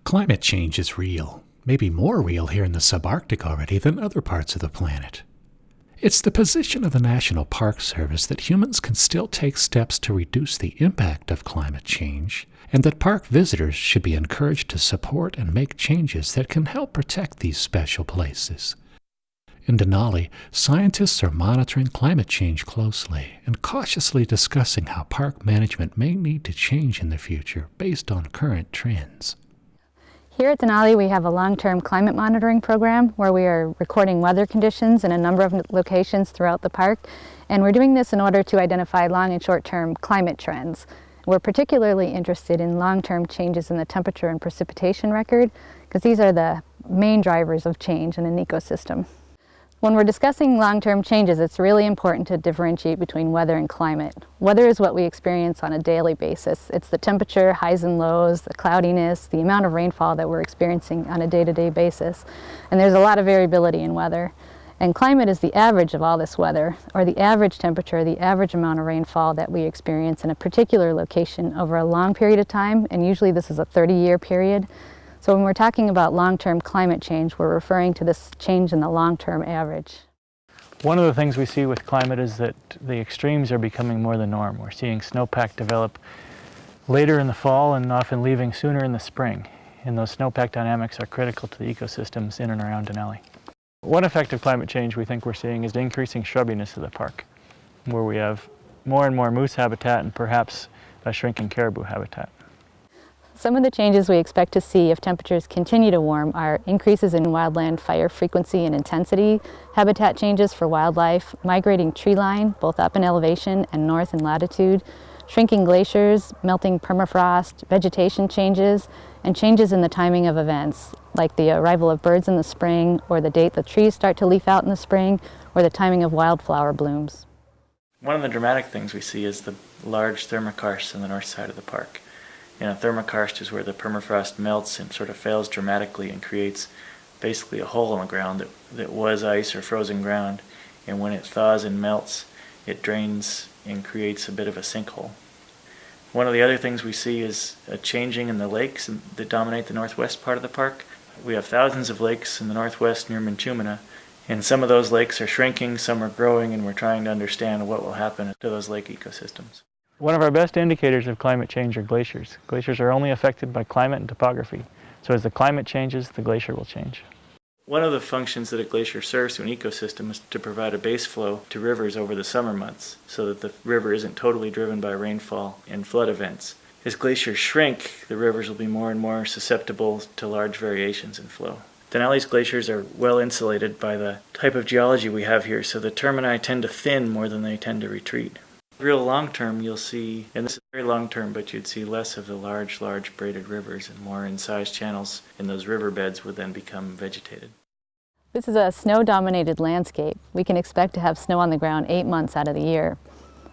Climate change is real, maybe more real here in the subarctic already than other parts of the planet. It's the position of the National Park Service that humans can still take steps to reduce the impact of climate change, and that park visitors should be encouraged to support and make changes that can help protect these special places. In Denali, scientists are monitoring climate change closely and cautiously discussing how park management may need to change in the future based on current trends. Here at Denali, we have a long-term climate monitoring program where we are recording weather conditions in a number of locations throughout the park, and we're doing this in order to identify long and short-term climate trends. We're particularly interested in long-term changes in the temperature and precipitation record because these are the main drivers of change in an ecosystem. When we're discussing long-term changes, it's really important to differentiate between weather and climate. Weather is what we experience on a daily basis. It's the temperature, highs and lows, the cloudiness, the amount of rainfall that we're experiencing on a day-to-day basis. And there's a lot of variability in weather. And climate is the average of all this weather, or the average temperature, the average amount of rainfall that we experience in a particular location over a long period of time, and usually this is a 30-year period. So when we're talking about long-term climate change, we're referring to this change in the long-term average. One of the things we see with climate is that the extremes are becoming more the norm. We're seeing snowpack develop later in the fall and often leaving sooner in the spring. And those snowpack dynamics are critical to the ecosystems in and around Denali. One effect of climate change we think we're seeing is the increasing shrubbiness of the park, where we have more and more moose habitat and perhaps a shrinking caribou habitat. Some of the changes we expect to see if temperatures continue to warm are increases in wildland fire frequency and intensity, habitat changes for wildlife, migrating tree line, both up in elevation and north in latitude, shrinking glaciers, melting permafrost, vegetation changes, and changes in the timing of events, like the arrival of birds in the spring, or the date the trees start to leaf out in the spring, or the timing of wildflower blooms. One of the dramatic things we see is the large thermokarst on the north side of the park. A thermokarst is where the permafrost melts and sort of fails dramatically and creates basically a hole in the ground that was ice or frozen ground. And when it thaws and melts, it drains and creates a bit of a sinkhole. One of the other things we see is a changing in the lakes that dominate the northwest part of the park. We have thousands of lakes in the northwest near Minchumina, and some of those lakes are shrinking, some are growing, and we're trying to understand what will happen to those lake ecosystems. One of our best indicators of climate change are glaciers. Glaciers are only affected by climate and topography. So as the climate changes, the glacier will change. One of the functions that a glacier serves to an ecosystem is to provide a base flow to rivers over the summer months so that the river isn't totally driven by rainfall and flood events. As glaciers shrink, the rivers will be more and more susceptible to large variations in flow. Denali's glaciers are well insulated by the type of geology we have here, so the termini tend to thin more than they tend to retreat. Real long term, you'll see, and this is very long term, but you'd see less of the large braided rivers and more incised channels, and those riverbeds would then become vegetated. This is a snow-dominated landscape. We can expect to have snow on the ground 8 months out of the year.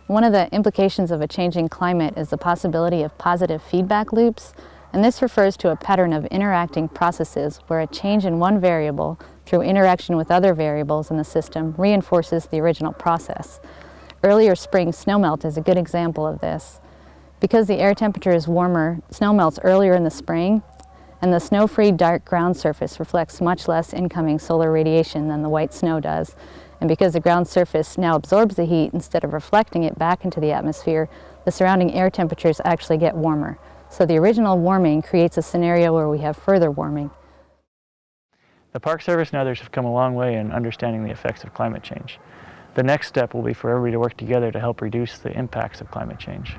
One of the implications of a changing climate is the possibility of positive feedback loops, and this refers to a pattern of interacting processes where a change in one variable through interaction with other variables in the system reinforces the original process. Earlier spring snowmelt is a good example of this. Because the air temperature is warmer, snow melts earlier in the spring, and the snow-free dark ground surface reflects much less incoming solar radiation than the white snow does. And because the ground surface now absorbs the heat instead of reflecting it back into the atmosphere, the surrounding air temperatures actually get warmer. So the original warming creates a scenario where we have further warming. The Park Service and others have come a long way in understanding the effects of climate change. The next step will be for everybody to work together to help reduce the impacts of climate change.